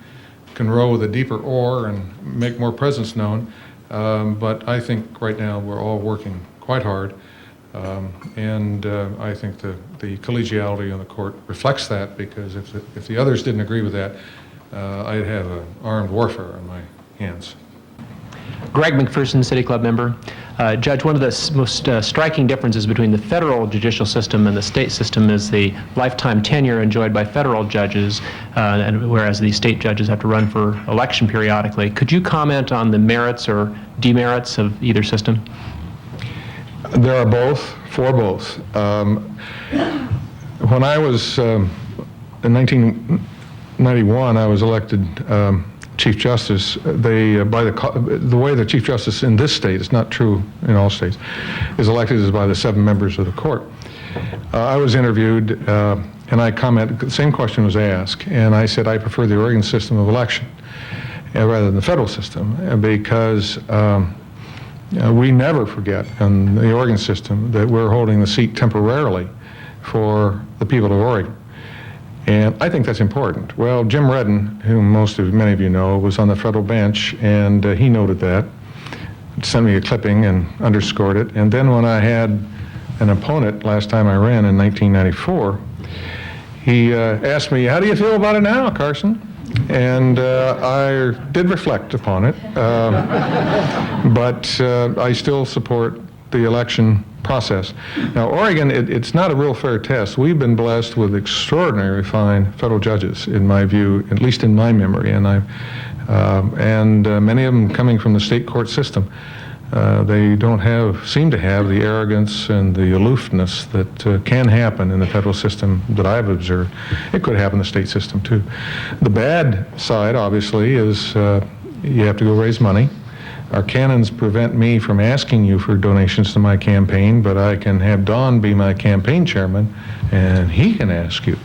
can row with a deeper oar and make more presence known. But I think right now we're all working quite hard. And I think the collegiality on the court reflects that, because if the others didn't agree with that, I'd have an armed warfare on my hands. Greg McPherson, City Club member. Judge, one of the most striking differences between the federal judicial system and the state system is the lifetime tenure enjoyed by federal judges, and whereas the state judges have to run for election periodically. Could you comment on the merits or demerits of either system? There are both, for both. When I was, in 1991, I was elected Chief Justice. The way the Chief Justice in this state, it's not true in all states, is elected is by the 7 members of the court. I was interviewed and I commented, the same question was asked, and I said I prefer the Oregon system of election rather than the federal system, because we never forget in the Oregon system that we're holding the seat temporarily for the people of Oregon. And I think that's important. Well, Jim Redden, whom many of you know, was on the federal bench, and he noted that, sent me a clipping and underscored it. And then when I had an opponent last time I ran in 1994, he asked me, how do you feel about it now, Carson? And I did reflect upon it, but I still support the election process. Now, Oregon, it's not a real fair test. We've been blessed with extraordinarily fine federal judges, in my view, at least in my memory, and many of them coming from the state court system. They don't seem to have the arrogance and the aloofness that can happen in the federal system that I've observed. It could happen in the state system too. The bad side, obviously, is you have to go raise money. Our canons prevent me from asking you for donations to my campaign, but I can have Don be my campaign chairman, and he can ask you.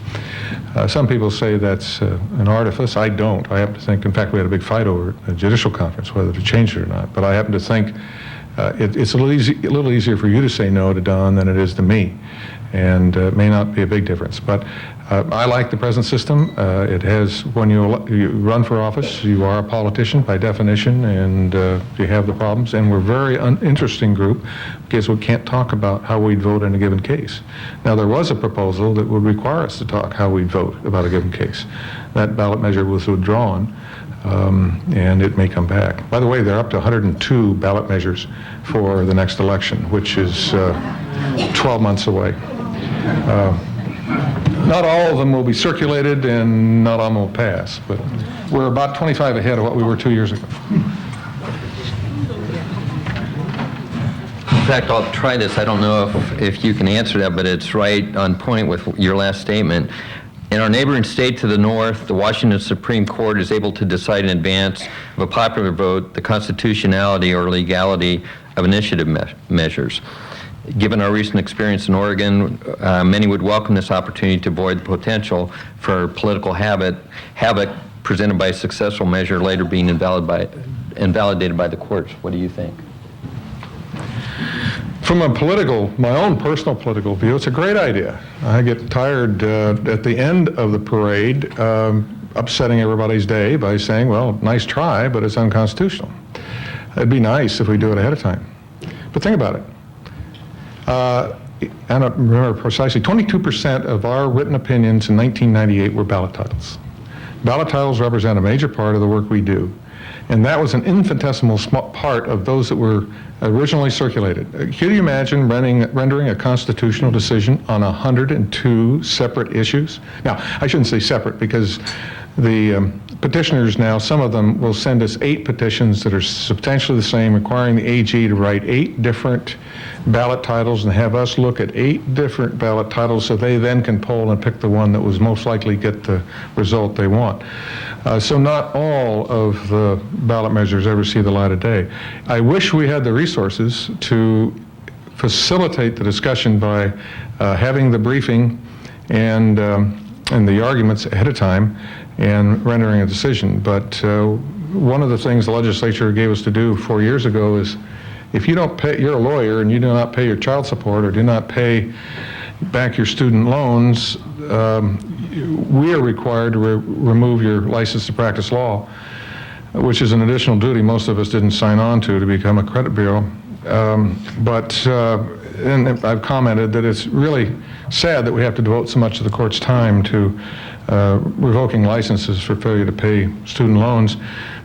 Some people say that's an artifice. I don't. I happen to think, in fact, we had a big fight over a judicial conference, whether to change it or not, but I happen to think it's a little easier for you to say no to Don than it is to me, and it may not be a big difference. But I like the present system. It has, when you run for office, you are a politician by definition, and you have the problems. And we're a very interesting group because we can't talk about how we'd vote in a given case. Now, there was a proposal that would require us to talk how we'd vote about a given case. That ballot measure was withdrawn, and it may come back. By the way, they're up to 102 ballot measures for the next election, which is 12 months away. Not all of them will be circulated and not all of them will pass, but we're about 25 ahead of what we were 2 years ago. In fact, I'll try this. I don't know if you can answer that, but it's right on point with your last statement. In our neighboring state to the north, the Washington Supreme Court is able to decide in advance of a popular vote the constitutionality or legality of initiative measures. Given our recent experience in Oregon, many would welcome this opportunity to avoid the potential for political havoc presented by a successful measure later being invalidated by the courts. What do you think? From my own personal political view, it's a great idea. I get tired at the end of the parade upsetting everybody's day by saying, well, nice try, but it's unconstitutional. It'd be nice if we do it ahead of time. But think about it. I don't remember precisely, 22% of our written opinions in 1998 were ballot titles. Ballot titles represent a major part of the work we do. And that was an infinitesimal part of those that were originally circulated. Can you imagine rendering a constitutional decision on 102 separate issues? Now, I shouldn't say separate because the petitioners now, some of them will send us 8 petitions that are substantially the same, requiring the AG to write 8 different ballot titles and have us look at 8 different ballot titles so they then can poll and pick the one that was most likely to get the result they want. So not all of the ballot measures ever see the light of day. I wish we had the resources to facilitate the discussion by having the briefing and the arguments ahead of time and rendering a decision. But one of the things the legislature gave us to do 4 years ago is if you don't pay, you're a lawyer and you do not pay your child support or do not pay back your student loans, we are required to remove your license to practice law, which is an additional duty most of us didn't sign on to become a credit bureau. And I've commented that it's really sad that we have to devote so much of the court's time to revoking licenses for failure to pay student loans,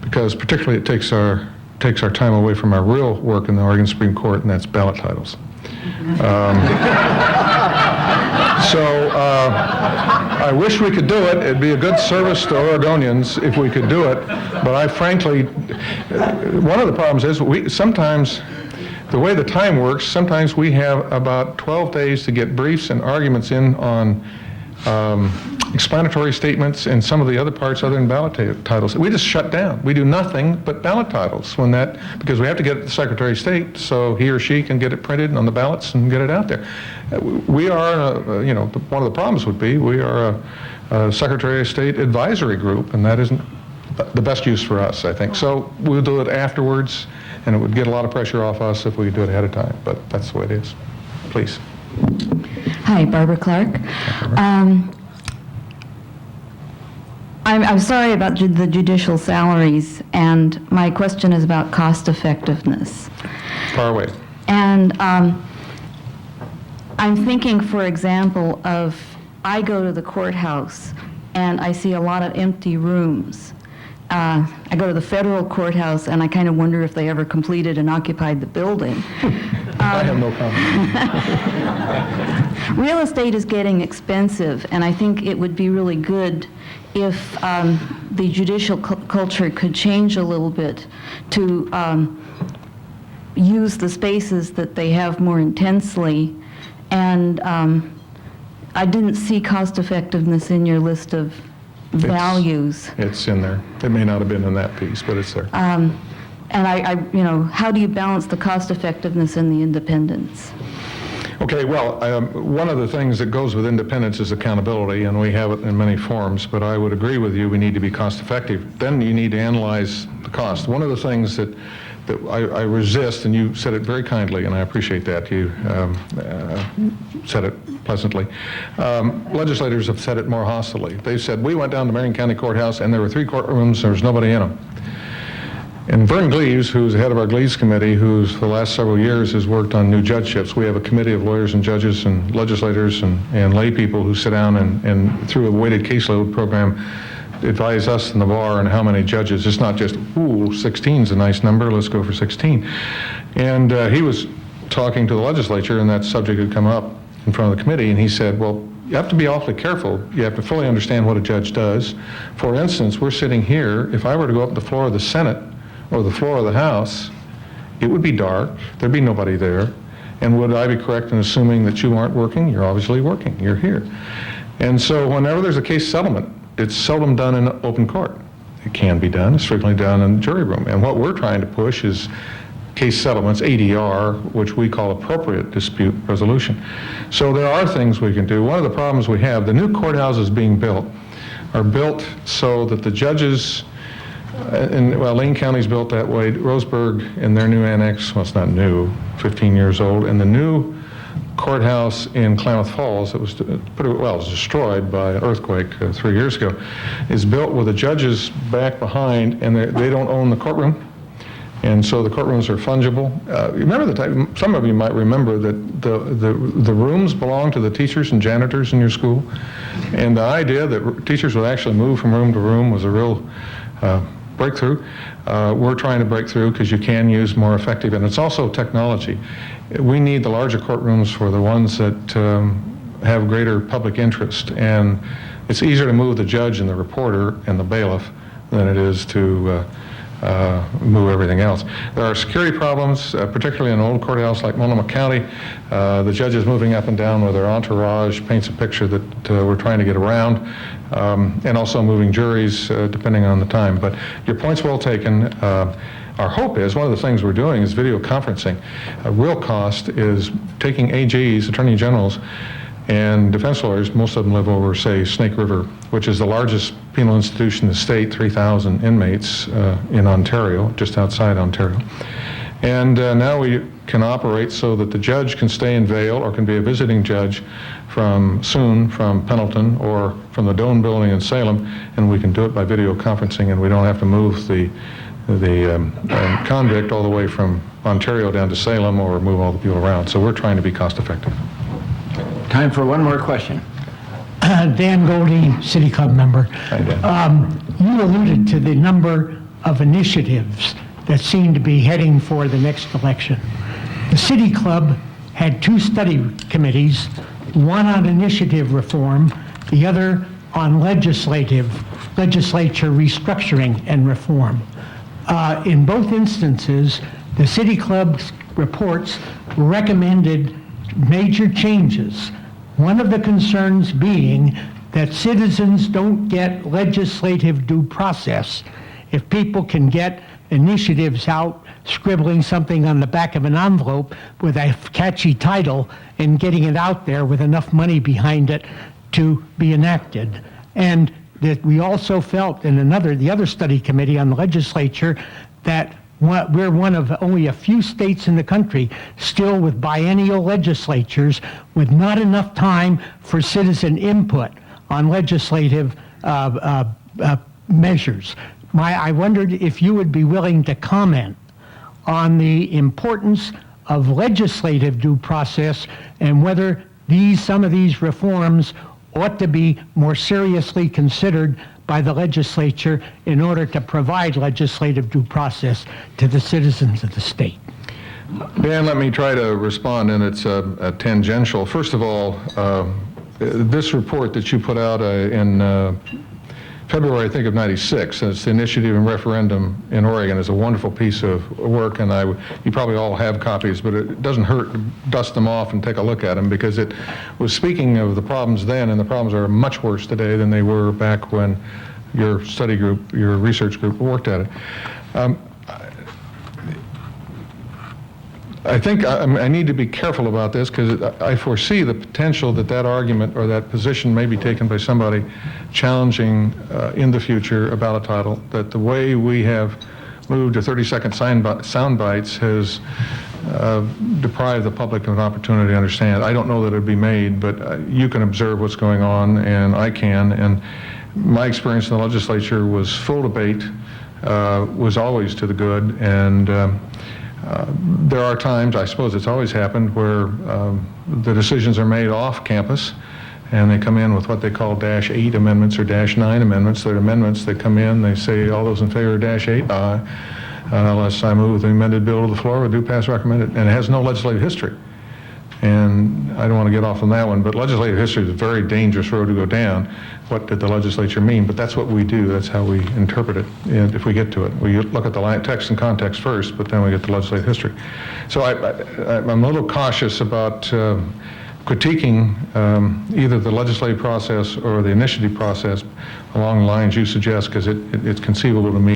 because particularly it takes our time away from our real work in the Oregon Supreme Court, and that's ballot titles. I wish we could do it. It'd be a good service to Oregonians if we could do it. But I frankly, one of the problems is sometimes, the way the time works, sometimes we have about 12 days to get briefs and arguments in on explanatory statements and some of the other parts other than ballot titles. We just shut down. We do nothing but ballot titles because we have to get it to the Secretary of State so he or she can get it printed on the ballots and get it out there. We are, one of the problems would be we are a Secretary of State advisory group, and that isn't the best use for us, I think. So we'll do it afterwards, and it would get a lot of pressure off us if we do it ahead of time, but that's the way it is. Please. Hi, Barbara Clark. I'm sorry about the judicial salaries, and my question is about cost effectiveness. Far away. And I'm thinking, for example, of I go to the courthouse and I see a lot of empty rooms. I go to the federal courthouse and I kind of wonder if they ever completed and occupied the building. I have no comment. Real estate is getting expensive, and I think it would be really good if the judicial culture could change a little bit to use the spaces that they have more intensely. And I didn't see cost effectiveness in your list of values. It's in there. It may not have been in that piece, but it's there. And how do you balance the cost effectiveness and the independence? Okay, well, one of the things that goes with independence is accountability, and we have it in many forms, but I would agree with you, we need to be cost effective. Then you need to analyze the cost. One of the things that I resist, and you said it very kindly, and I appreciate that, you said it pleasantly. Legislators have said it more hostilely. They've said, we went down to Marion County Courthouse and there were 3 courtrooms, there was nobody in them. And Vern Gleaves, who's the head of our Gleaves Committee, who's for the last several years has worked on new judgeships. We have a committee of lawyers and judges and legislators and lay people who sit down and through a weighted caseload program advise us in the bar on how many judges. It's not just, 16's a nice number, let's go for 16. And he was talking to the legislature, and that subject had come up in front of the committee, and he said, well, you have to be awfully careful. You have to fully understand what a judge does. For instance, we're sitting here. If I were to go up the floor of the Senate or the floor of the House, it would be dark. There'd be nobody there. And would I be correct in assuming that you aren't working? You're obviously working. You're here. And so whenever there's a case settlement, it's seldom done in open court. It can be done. It's frequently done in the jury room. And what we're trying to push is case settlements, ADR, which we call appropriate dispute resolution. So there are things we can do. One of the problems we have, the new courthouses being built are built so that the judges Well, Lane County's built that way. Roseburg in their new annex, well, it's not new, 15 years old, and the new courthouse in Klamath Falls that was it was destroyed by an earthquake 3 years ago, is built with the judges back behind, and they don't own the courtroom. And so the courtrooms are fungible. Remember the time, some of you might remember that the rooms belong to the teachers and janitors in your school. And the idea that teachers would actually move from room to room was a real breakthrough. We're trying to break through because you can use more effective, and it's also technology. We need the larger courtrooms for the ones that have greater public interest. And it's easier to move the judge and the reporter and the bailiff than it is to move everything else. There are security problems, particularly in an old courthouse like Multnomah County. The judges moving up and down with their entourage paints a picture that we're trying to get around, and also moving juries depending on the time. But your point's well taken. Our hope is, one of the things we're doing is video conferencing. A real cost is taking AGs, attorney generals, and defense lawyers. Most of them live over, say, Snake River, which is the largest penal institution in the state, 3,000 inmates in Ontario, just outside Ontario. And now we can operate so that the judge can stay in Vail or can be a visiting judge from Pendleton or from the Doane building in Salem, and we can do it by video conferencing, and we don't have to move the convict all the way from Ontario down to Salem or move all the people around. So we're trying to be cost effective. Time for one more question. Dan Goldie, City Club member. Hi, Dan. You alluded to the number of initiatives that seem to be heading for the next election. The City Club had 2 study committees, one on initiative reform, the other on legislature restructuring and reform. In both instances, the City Club's reports recommended major changes. One of the concerns being that citizens don't get legislative due process. If people can get initiatives out, scribbling something on the back of an envelope with a catchy title and getting it out there with enough money behind it to be enacted. And that we also felt in the other study committee on the legislature that we're one of only a few states in the country still with biennial legislatures with not enough time for citizen input on legislative measures. I wondered if you would be willing to comment on the importance of legislative due process and whether some of these reforms ought to be more seriously considered by the legislature in order to provide legislative due process to the citizens of the state. Dan, let me try to respond, and it's tangential. First of all, this report that you put out in February, I think, of '96, it's the Initiative and Referendum in Oregon, is a wonderful piece of work, and you probably all have copies, but it doesn't hurt to dust them off and take a look at them, because it was speaking of the problems then, and the problems are much worse today than they were back when your study group, your research group worked at it. I think I need to be careful about this because I foresee the potential that argument or that position may be taken by somebody challenging in the future a ballot title, that the way we have moved to 30-second sound bites has deprived the public of an opportunity to understand. I don't know that it would be made, but you can observe what's going on, and I can. And my experience in the legislature was full debate, was always to the good, and there are times, I suppose it's always happened, where the decisions are made off campus and they come in with what they call -8 amendments or -9 amendments. They're amendments that come in, they say, all those in favor of -8, aye. Unless I move the amended bill to the floor, we do pass recommended, and it has no legislative history. And I don't want to get off on that one, but legislative history is a very dangerous road to go down. What did the legislature mean? But that's what we do. That's how we interpret it, and if we get to it. We look at the text and context first, but then we get the legislative history. So I'm a little cautious about critiquing either the legislative process or the initiative process along the lines you suggest, because it's conceivable to me